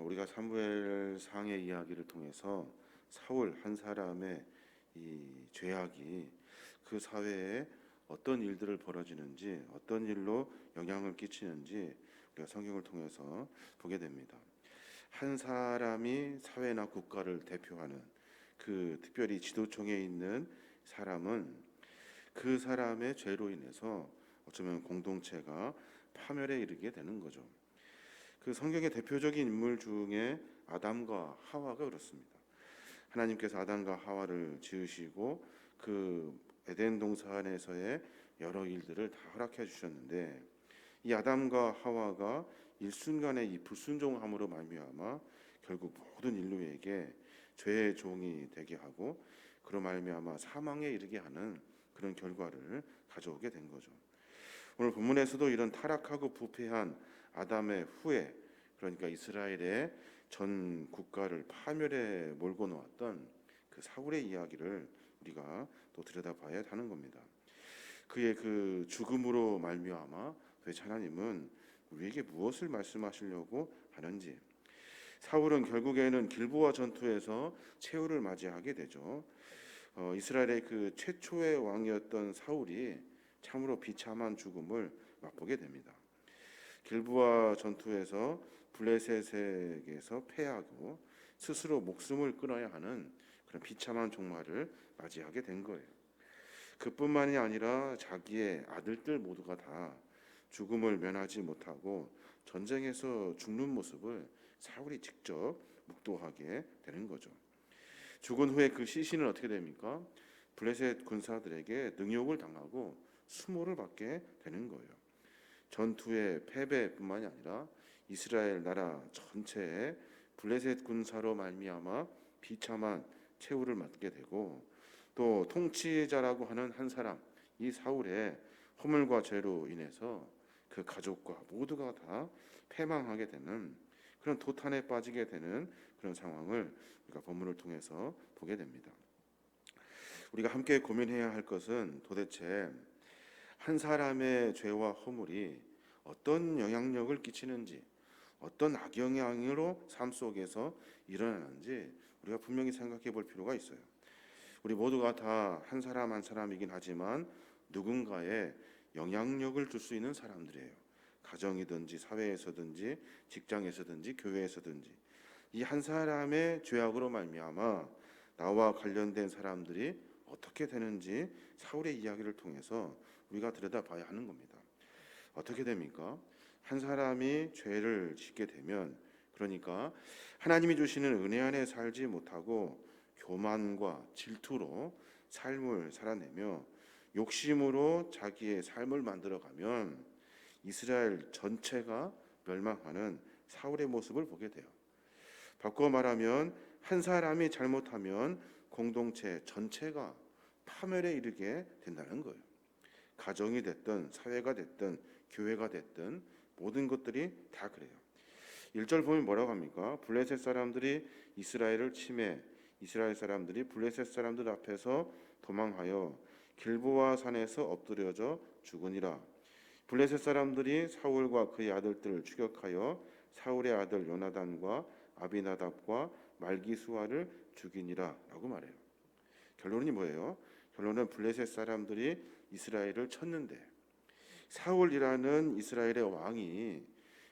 우리가 사무엘 상의 이야기를 통해서 사울 한 사람의 이 죄악이 그 사회에 어떤 일들을 벌어지는지, 어떤 일로 영향을 끼치는지 우리가 성경을 통해서 보게 됩니다. 한 사람이 사회나 국가를 대표하는, 그 특별히 지도층에 있는 사람은 그 사람의 죄로 인해서 어쩌면 공동체가 파멸에 이르게 되는 거죠. 그 성경의 대표적인 인물 중에 아담과 하와가 그렇습니다. 하나님께서 아담과 하와를 지으시고 그 에덴 동산에서의 여러 일들을 다 허락해 주셨는데, 이 아담과 하와가 일순간의 이 불순종함으로 말미암아 결국 모든 인류에게 죄의 종이 되게 하고, 그로 말미암아 사망에 이르게 하는 그런 결과를 가져오게 된 거죠. 오늘 본문에서도 이런 타락하고 부패한 아담의 후에, 그러니까 이스라엘의 전 국가를 파멸에 몰고 놓았던 그 사울의 이야기를 우리가 또 들여다봐야 하는 겁니다. 그의 그 죽음으로 말미암아 도대체 하나님은 우리에게 무엇을 말씀하시려고 하는지. 사울은 결국에는 길보아 전투에서 최후를 맞이하게 되죠. 이스라엘의 그 최초의 왕이었던 사울이 참으로 비참한 죽음을 맛보게 됩니다. 길보아 전투에서 블레셋에게서 패하고 스스로 목숨을 끊어야 하는 그런 비참한 종말을 맞이하게 된 거예요. 그뿐만이 아니라 자기의 아들들 모두가 다 죽음을 면하지 못하고 전쟁에서 죽는 모습을 사울이 직접 묵도하게 되는 거죠. 죽은 후에 그 시신은 어떻게 됩니까? 블레셋 군사들에게 능욕을 당하고 수모를 받게 되는 거예요. 전투의 패배뿐만이 아니라 이스라엘 나라 전체에 블레셋 군사로 말미암아 비참한 최후를 맞게 되고, 또 통치자라고 하는 한 사람, 이 사울의 허물과 죄로 인해서 그 가족과 모두가 다 패망하게 되는 그런 도탄에 빠지게 되는 그런 상황을 우리가 본문을 통해서 보게 됩니다. 우리가 함께 고민해야 할 것은 도대체 한 사람의 죄와 허물이 어떤 영향력을 끼치는지, 어떤 악영향으로 삶 속에서 일어나는지 우리가 분명히 생각해 볼 필요가 있어요. 우리 모두가 다 한 사람 한 사람이긴 하지만 누군가에 영향력을 줄 수 있는 사람들이에요. 가정이든지 사회에서든지 직장에서든지 교회에서든지 이 한 사람의 죄악으로 말미암아 나와 관련된 사람들이 어떻게 되는지 사울의 이야기를 통해서 우리가 들여다봐야 하는 겁니다. 어떻게 됩니까? 한 사람이 죄를 짓게 되면, 그러니까 하나님이 주시는 은혜 안에 살지 못하고 교만과 질투로 삶을 살아내며 욕심으로 자기의 삶을 만들어가면 이스라엘 전체가 멸망하는 사울의 모습을 보게 돼요. 바꿔 말하면 한 사람이 잘못하면 공동체 전체가 파멸에 이르게 된다는 거예요. 가정이 됐든 사회가 됐든 교회가 됐든 모든 것들이 다 그래요. 1절 보면 뭐라고 합니까? 블레셋 사람들이 이스라엘을 침해, 이스라엘 사람들이 블레셋 사람들 앞에서 도망하여 길보아 산에서 엎드려져 죽으니라. 블레셋 사람들이 사울과 그의 아들들을 추격하여 사울의 아들 요나단과 아비나답과 말기수아를 죽이니라 라고 말해요. 결론이 뭐예요? 결론은 블레셋 사람들이 이스라엘을 쳤는데, 사울이라는 이스라엘의 왕이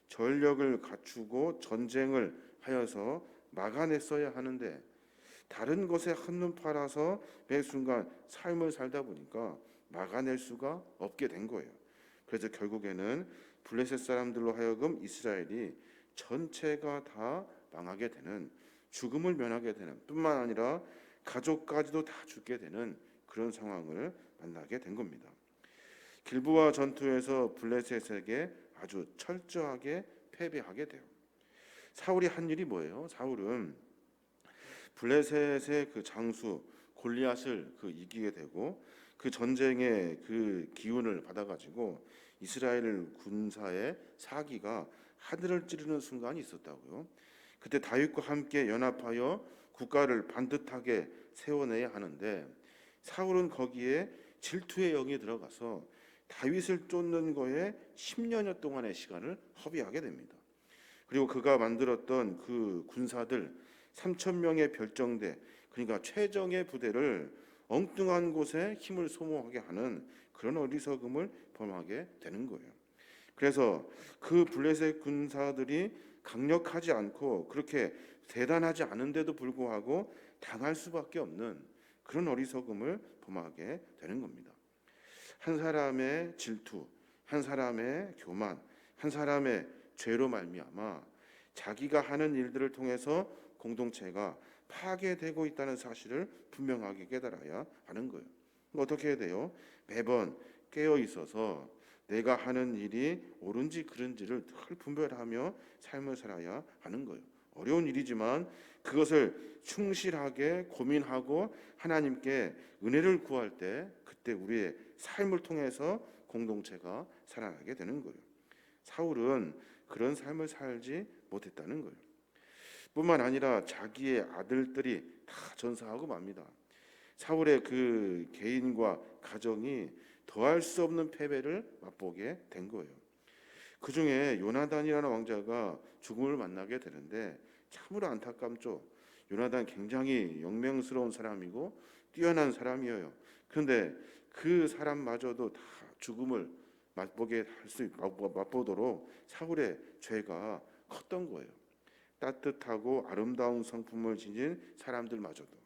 전력을 갖추고 전쟁을 하여서 막아냈어야 하는데 다른 것에 한눈 팔아서 매 순간 삶을 살다 보니까 막아낼 수가 없게 된 거예요. 그래서 결국에는 블레셋 사람들로 하여금 이스라엘이 전체가 다 망하게 되는, 죽음을 면하게 되는, 뿐만 아니라 가족까지도 다 죽게 되는 그런 상황을 만나게 된 겁니다. 길보아 전투에서 블레셋에게 아주 철저하게 패배하게 돼요. 사울이 한 일이 뭐예요? 사울은 블레셋의 그 장수 골리앗을 이기게 되고 그 전쟁의 그 기운을 받아가지고 이스라엘 군사의 사기가 하늘을 찌르는 순간이 있었다고요. 그때 다윗과 함께 연합하여 국가를 반듯하게 세워내야 하는데 사울은 거기에 질투의 영이 들어가서 다윗을 쫓는 거에 10년여 동안의 시간을 허비하게 됩니다. 그리고 그가 만들었던 그 군사들 3천 명의 별정대, 그러니까 최정예 부대를 엉뚱한 곳에 힘을 소모하게 하는 그런 어리석음을 범하게 되는 거예요. 그래서 그 블레셋 군사들이 강력하지 않고 그렇게 대단하지 않은데도 불구하고 당할 수밖에 없는 그런 어리석음을 범하게 되는 겁니다. 한 사람의 질투, 한 사람의 교만, 한 사람의 죄로 말미암아 자기가 하는 일들을 통해서 공동체가 파괴되고 있다는 사실을 분명하게 깨달아야 하는 거예요. 어떻게 해야 돼요? 매번 깨어 있어서 내가 하는 일이 옳은지 그른지를 늘 분별하며 삶을 살아야 하는 거예요. 어려운 일이지만 그것을 충실하게 고민하고 하나님께 은혜를 구할 때 그때 우리의 삶을 통해서 공동체가 살아나게 되는 거예요. 사울은 그런 삶을 살지 못했다는 거예요. 뿐만 아니라 자기의 아들들이 다 전사하고 맙니다. 사울의 그 개인과 가정이 더할 수 없는 패배를 맛보게 된 거예요. 그 중에 요나단이라는 왕자가 죽음을 만나게 되는데 참으로 안타깝죠. 요나단 굉장히 영명스러운 사람이고 뛰어난 사람이에요. 그런데 그 사람마저도 다 죽음을 맛보도록 사울의 죄가 컸던 거예요. 따뜻하고 아름다운 성품을 지닌 사람들마저도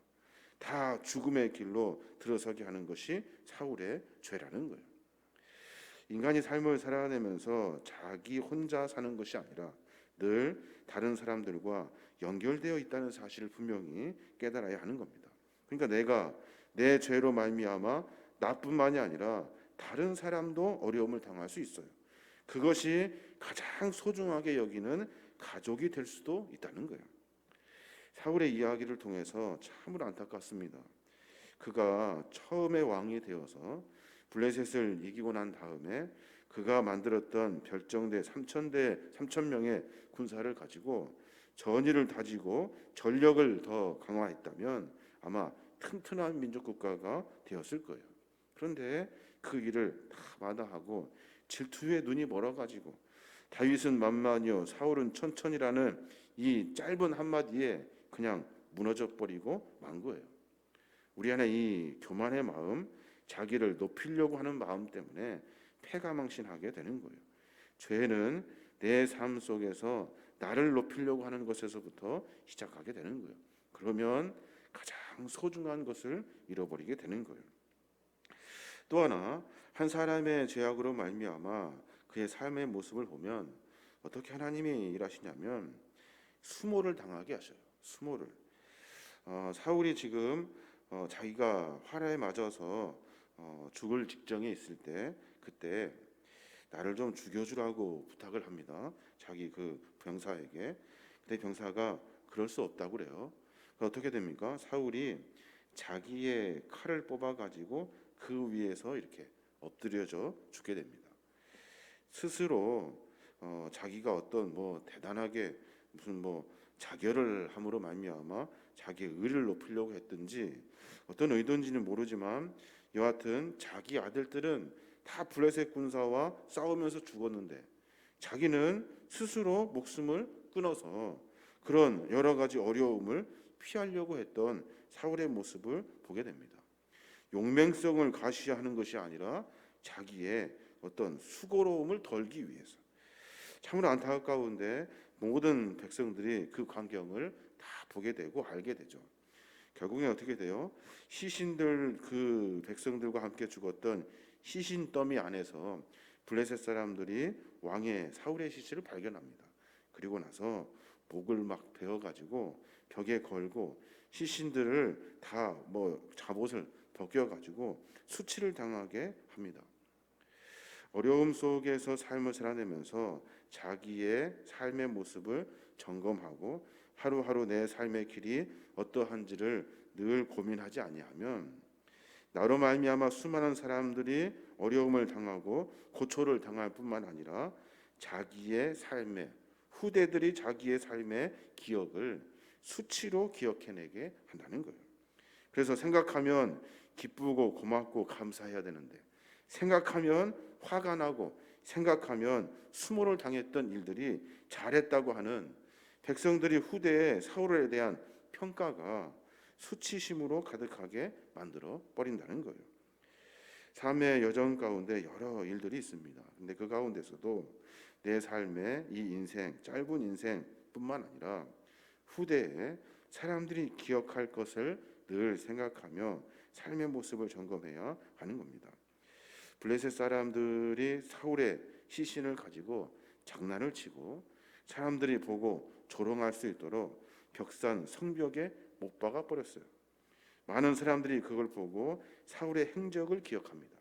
다 죽음의 길로 들어서게 하는 것이 사울의 죄라는 거예요. 인간이 삶을 살아내면서 자기 혼자 사는 것이 아니라 늘 다른 사람들과 연결되어 있다는 사실을 분명히 깨달아야 하는 겁니다. 그러니까 내가 내 죄로 말미암아 나뿐만이 아니라 다른 사람도 어려움을 당할 수 있어요. 그것이 가장 소중하게 여기는 가족이 될 수도 있다는 거예요. 사울의 이야기를 통해서 참으로 안타깝습니다. 그가 처음에 왕이 되어서 블레셋을 이기고 난 다음에 그가 만들었던 별정대 3천 명의 군사를 가지고 전의를 다지고 전력을 더 강화했다면 아마 튼튼한 민족 국가가 되었을 거예요. 그런데 그 일을 다 마다하고 질투에 눈이 멀어가지고 다윗은 만만이요 사울은 천천히라는 이 짧은 한마디에 그냥 무너져 버리고 만 거예요. 우리 안에 이 교만의 마음, 자기를 높이려고 하는 마음 때문에 패가망신하게 되는 거예요. 죄는 내 삶 속에서 나를 높이려고 하는 것에서부터 시작하게 되는 거예요. 그러면 가장 소중한 것을 잃어버리게 되는 거예요. 또 하나, 한 사람의 죄악으로 말미암아 그의 삶의 모습을 보면 어떻게 하나님이 일하시냐면 수모를 당하게 하셔요. 수모를. 사울이 지금 자기가 화에 맞아서 죽을 직전에 있을 때 그때 나를 좀 죽여주라고 부탁을 합니다. 자기 그 병사에게. 근데 병사가 그럴 수 없다고 그래요. 어떻게 됩니까? 사울이 자기의 칼을 뽑아가지고 그 위에서 이렇게 엎드려져 죽게 됩니다. 스스로 자기가 어떤 뭐 대단하게 무슨 뭐 자결을 함으로 말미암아 자기의 의를 높이려고 했든지 어떤 의도인지는 모르지만 여하튼 자기 아들들은 다 블레셋 군사와 싸우면서 죽었는데 자기는 스스로 목숨을 끊어서 그런 여러 가지 어려움을 피하려고 했던 사울의 모습을 보게 됩니다. 용맹성을 가시하는 것이 아니라 자기의 어떤 수고로움을 덜기 위해서. 참으로 안타까운데 모든 백성들이 그 광경을 다 보게 되고 알게 되죠. 결국에 어떻게 돼요? 시신들 그 백성들과 함께 죽었던 시신 더미 안에서 블레셋 사람들이 왕의 사울의 시체를 발견합니다. 그리고 나서 목을 막 베어 가지고 벽에 걸고 시신들을 다 뭐 갑옷을 벗겨 가지고 수치를 당하게 합니다. 어려움 속에서 삶을 살아내면서 자기의 삶의 모습을 점검하고 하루하루 내 삶의 길이 어떠한지를 늘 고민하지 아니하면 나로 말미암아 수많은 사람들이 어려움을 당하고 고초를 당할 뿐만 아니라 자기의 삶의 후대들이 자기의 삶의 기억을 수치로 기억해내게 한다는 거예요. 그래서 생각하면 기쁘고 고맙고 감사해야 되는데 생각하면 화가 나고 생각하면 수모를 당했던 일들이 잘했다고 하는 백성들이 후대에 사울에 대한 평가가 수치심으로 가득하게 만들어 버린다는 거예요. 삶의 여정 가운데 여러 일들이 있습니다. 근데 그 가운데서도 내 삶의 이 인생, 짧은 인생뿐만 아니라 후대에 사람들이 기억할 것을 늘 생각하며 삶의 모습을 점검해야 하는 겁니다. 블레셋 사람들이 사울의 시신을 가지고 장난을 치고 사람들이 보고 조롱할 수 있도록 벽산 성벽에 못 박아 버렸어요. 많은 사람들이 그걸 보고 사울의 행적을 기억합니다.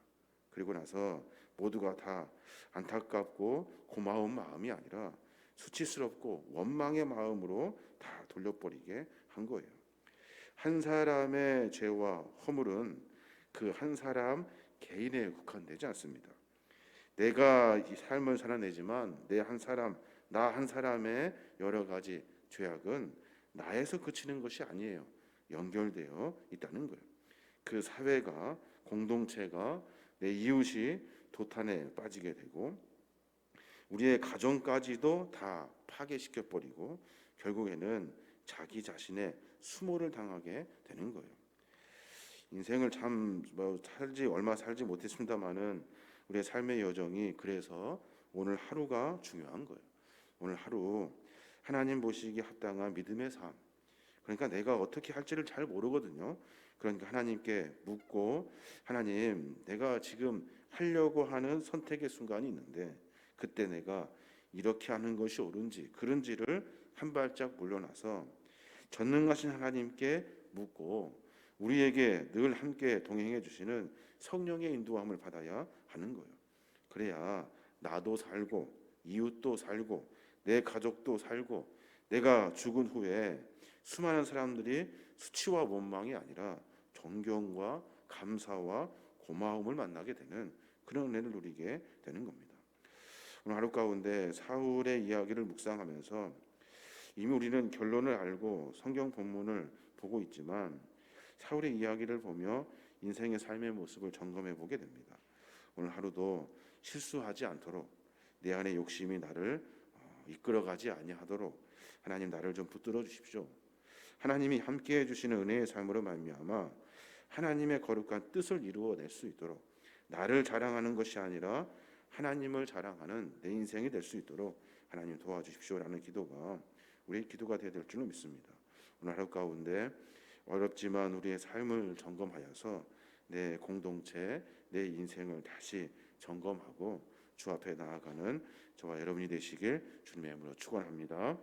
그리고 나서 모두가 다 안타깝고 고마운 마음이 아니라 수치스럽고 원망의 마음으로 다 돌려버리게 한 거예요. 한 사람의 죄와 허물은 그 한 사람 개인에 국한되지 않습니다. 내가 이 삶을 살아내지만 나 한 사람의 여러 가지 죄악은 나에서 그치는 것이 아니에요. 연결되어 있다는 거예요. 그 사회가, 공동체가, 내 이웃이 도탄에 빠지게 되고 우리의 가정까지도 다 파괴시켜 버리고 결국에는 자기 자신의 수모를 당하게 되는 거예요. 인생을 참 얼마 살지 못했습니다만은 우리의 삶의 여정이 그래서 오늘 하루가 중요한 거예요. 오늘 하루 하나님 보시기에 합당한 믿음의 삶. 그러니까 내가 어떻게 할지를 잘 모르거든요. 그러니까 하나님께 묻고 하나님, 내가 지금 하려고 하는 선택의 순간이 있는데 그때 내가 이렇게 하는 것이 옳은지 그른지를 한 발짝 물러나서 전능하신 하나님께 묻고 우리에게 늘 함께 동행해 주시는 성령의 인도함을 받아야 하는 거예요. 그래야 나도 살고 이웃도 살고 내 가족도 살고 내가 죽은 후에 수많은 사람들이 수치와 원망이 아니라 존경과 감사와 고마움을 만나게 되는 그런 은혜를 누리게 되는 겁니다. 오늘 하루 가운데 사울의 이야기를 묵상하면서 이미 우리는 결론을 알고 성경 본문을 보고 있지만 사울의 이야기를 보며 인생의 삶의 모습을 점검해 보게 됩니다. 오늘 하루도 실수하지 않도록 내 안의 욕심이 나를 이끌어가지 아니하도록 하나님 나를 좀 붙들어 주십시오. 하나님이 함께해 주시는 은혜의 삶으로 말미암아 하나님의 거룩한 뜻을 이루어낼 수 있도록 나를 자랑하는 것이 아니라 하나님을 자랑하는 내 인생이 될 수 있도록 하나님 도와주십시오라는 기도가 우리의 기도가 되어야 될 줄로 믿습니다. 오늘 하루 가운데 어렵지만 우리의 삶을 점검하여서 내 공동체, 내 인생을 다시 점검하고 주 앞에 나아가는 저와 여러분이 되시길 주님의 이름으로 축원합니다.